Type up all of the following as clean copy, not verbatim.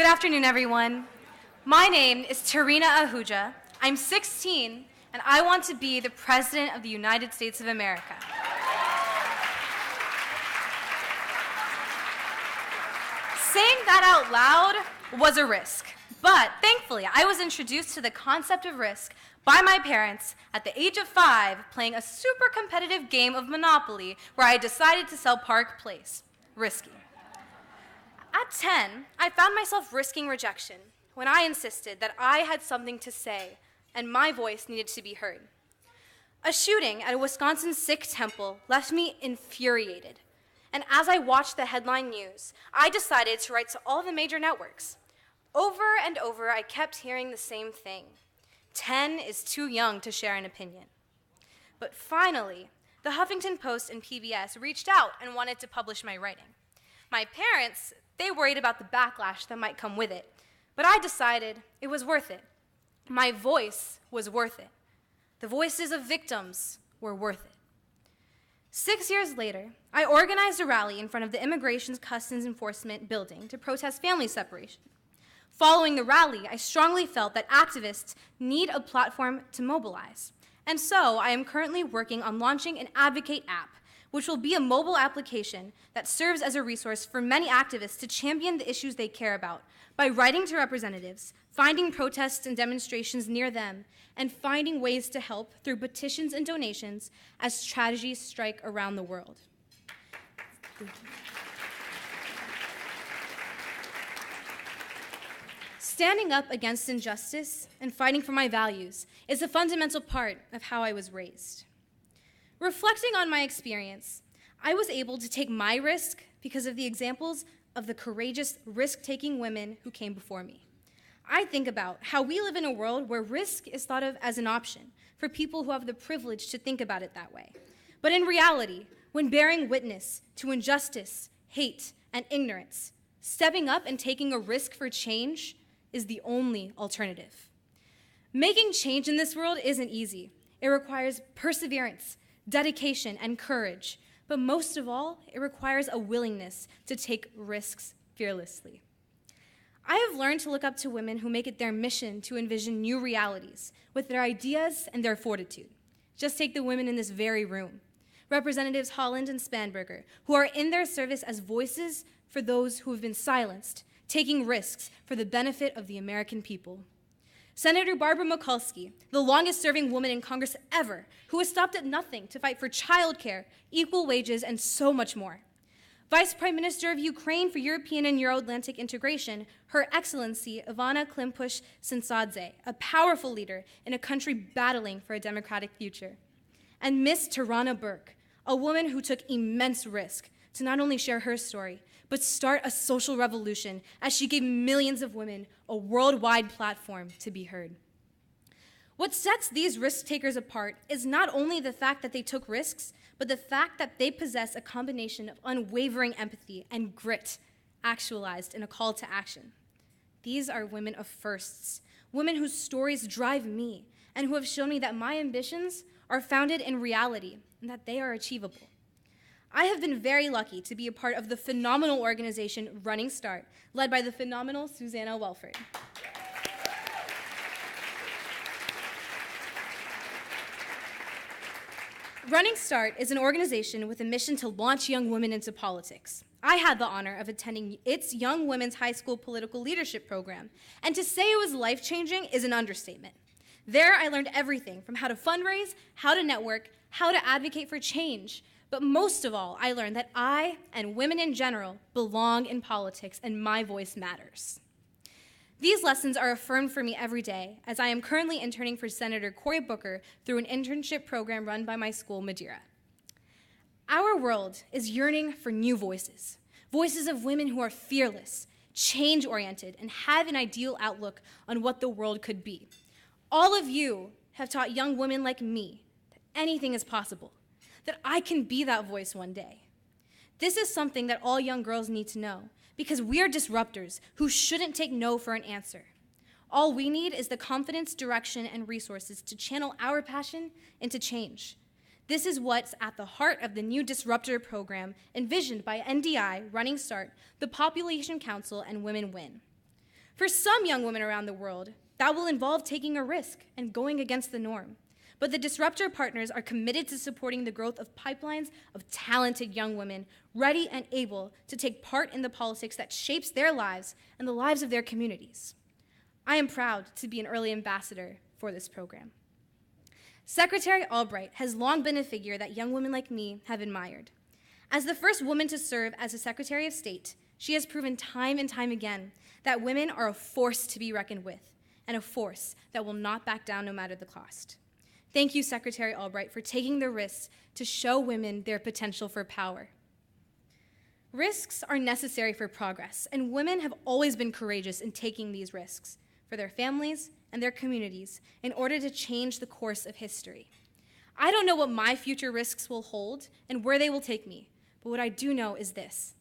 Good afternoon, everyone. My name is Tarina Ahuja. I'm 16, and I want to be the President of the United States of America. Saying that out loud was a risk, but thankfully, I was introduced to the concept of risk by my parents at the age of 5, playing a super competitive game of Monopoly where I decided to sell Park Place. Risky. At 10, I found myself risking rejection when I insisted that I had something to say and my voice needed to be heard. A shooting at a Wisconsin Sikh temple left me infuriated, and as I watched the headline news, I decided to write to all the major networks. Over and over, I kept hearing the same thing. 10 is too young to share an opinion. But finally, the Huffington Post and PBS reached out and wanted to publish my writing. My parents, they worried about the backlash that might come with it, but I decided it was worth it. My voice was worth it. The voices of victims were worth it. 6 years later, I organized a rally in front of the Immigration Customs Enforcement building to protest family separation. Following the rally, I strongly felt that activists need a platform to mobilize. And so I am currently working on launching an Advocate app, which will be a mobile application that serves as a resource for many activists to champion the issues they care about by writing to representatives, finding protests and demonstrations near them, and finding ways to help through petitions and donations as tragedies strike around the world. Standing up against injustice and fighting for my values is a fundamental part of how I was raised. Reflecting on my experience, I was able to take my risk because of the examples of the courageous, risk-taking women who came before me. I think about how we live in a world where risk is thought of as an option for people who have the privilege to think about it that way. But in reality, when bearing witness to injustice, hate, and ignorance, stepping up and taking a risk for change is the only alternative. Making change in this world isn't easy. It requires perseverance, dedication, and courage. But most of all, it requires a willingness to take risks fearlessly. I have learned to look up to women who make it their mission to envision new realities with their ideas and their fortitude. Just take the women in this very room. Representatives Holland and Spanberger, who are in their service as voices for those who have been silenced, taking risks for the benefit of the American people. Senator Barbara Mikulski, the longest-serving woman in Congress ever, who has stopped at nothing to fight for childcare, equal wages, and so much more. Vice Prime Minister of Ukraine for European and Euro-Atlantic integration, Her Excellency Ivana Klimpush-Tsintsadze, a powerful leader in a country battling for a democratic future. And Miss Tarana Burke, a woman who took immense risk to not only share her story, but start a social revolution as she gave millions of women a worldwide platform to be heard. What sets these risk takers apart is not only the fact that they took risks, but the fact that they possess a combination of unwavering empathy and grit actualized in a call to action. These are women of firsts, women whose stories drive me, and who have shown me that my ambitions are founded in reality and that they are achievable. I have been very lucky to be a part of the phenomenal organization Running Start, led by the phenomenal Susanna Welford. Running Start is an organization with a mission to launch young women into politics. I had the honor of attending its Young Women's High School Political Leadership Program, and to say it was life-changing is an understatement. There, I learned everything from how to fundraise, how to network, how to advocate for change. But most of all, I learned that I, and women in general, belong in politics and my voice matters. These lessons are affirmed for me every day as I am currently interning for Senator Cory Booker through an internship program run by my school, Madeira. Our world is yearning for new voices, voices of women who are fearless, change-oriented, and have an ideal outlook on what the world could be. All of you have taught young women like me that anything is possible, that I can be that voice one day. This is something that all young girls need to know, because we are disruptors who shouldn't take no for an answer. All we need is the confidence, direction, and resources to channel our passion into change. This is what's at the heart of the new Disruptor program envisioned by NDI, Running Start, the Population Council, and Women Win. For some young women around the world, that will involve taking a risk and going against the norm. But the Disruptor partners are committed to supporting the growth of pipelines of talented young women ready and able to take part in the politics that shapes their lives and the lives of their communities. I am proud to be an early ambassador for this program. Secretary Albright has long been a figure that young women like me have admired. As the first woman to serve as a Secretary of State, she has proven time and time again that women are a force to be reckoned with and a force that will not back down no matter the cost. Thank you, Secretary Albright, for taking the risks to show women their potential for power. Risks are necessary for progress, and women have always been courageous in taking these risks for their families and their communities in order to change the course of history. I don't know what my future risks will hold and where they will take me, but what I do know is this.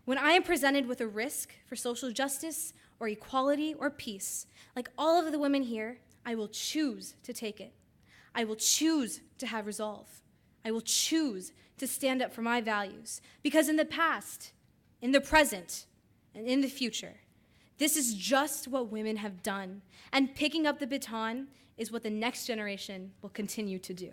When I am presented with a risk for social justice or equality or peace, like all of the women here, I will choose to take it. I will choose to have resolve. I will choose to stand up for my values, because in the past, in the present, and in the future, this is just what women have done, and picking up the baton is what the next generation will continue to do.